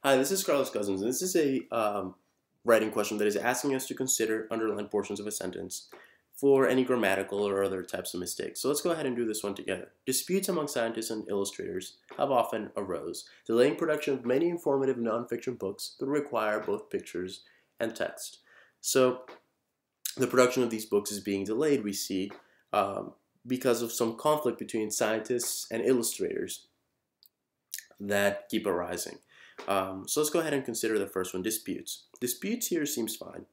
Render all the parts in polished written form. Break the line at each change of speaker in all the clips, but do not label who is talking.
Hi, this is Carlos Cousins, and this is a writing question that is asking us to consider underlined portions of a sentence for any grammatical or other types of mistakes. So let's go ahead and do this one together. Disputes among scientists and illustrators have often arose, delaying production of many informative nonfiction books that require both pictures and text. So the production of these books is being delayed, we see, because of some conflict between scientists and illustrators that keep arising. So let's go ahead and consider the first one, disputes. Disputes here seems fine.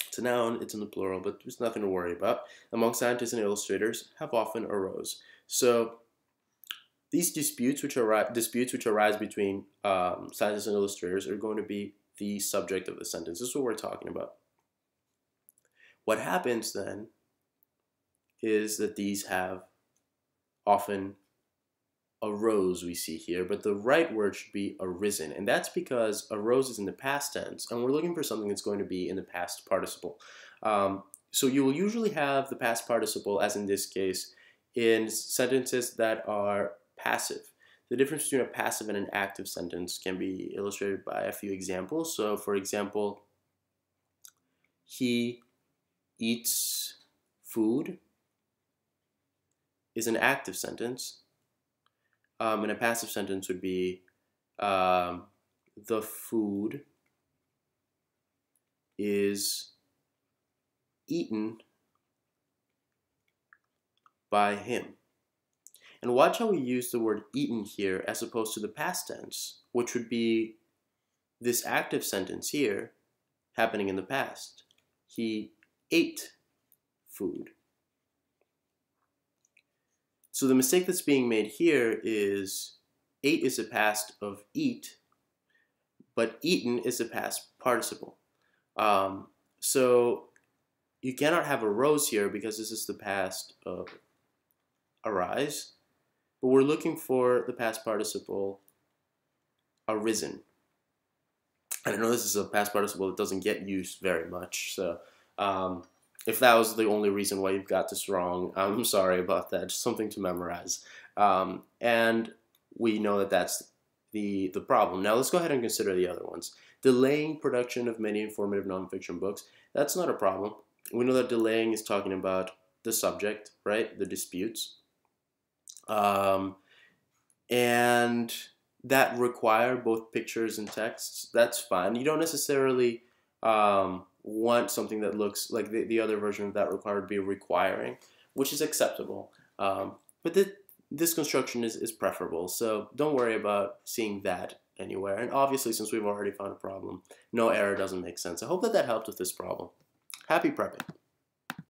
It's a noun, it's in the plural, but there's nothing to worry about. Among scientists and illustrators have often arose. So these disputes which arise between scientists and illustrators are going to be the subject of the sentence. This is what we're talking about. What happens then is that these have often arose, we see here, but the right word should be arisen, and that's because arose is in the past tense, and we're looking for something that's going to be in the past participle. So you will usually have the past participle, as in this case, in sentences that are passive. The difference between a passive and an active sentence can be illustrated by a few examples. So, for example, he eats food is an active sentence. And a passive sentence would be the food is eaten by him. And watch how we use the word eaten here as opposed to the past tense, which would be this active sentence here happening in the past. He ate food. So the mistake that's being made here is ate is a past of eat, but eaten is a past participle. So you cannot have arose here because this is the past of arise, but we're looking for the past participle arisen. And I know this is a past participle that doesn't get used very much, so if that was the only reason why you've got this wrong, I'm sorry about that. Just something to memorize. And we know that that's the problem. Now let's go ahead and consider the other ones. Delaying production of many informative nonfiction books. That's not a problem. We know that delaying is talking about the subject, right? The disputes. And that require both pictures and texts. That's fine. You don't necessarily want something that looks like the other version of that would be requiring, which is acceptable. But this construction is preferable, so don't worry about seeing that anywhere. And obviously, since we've already found a problem, no error doesn't make sense. I hope that helped with this problem. Happy prepping.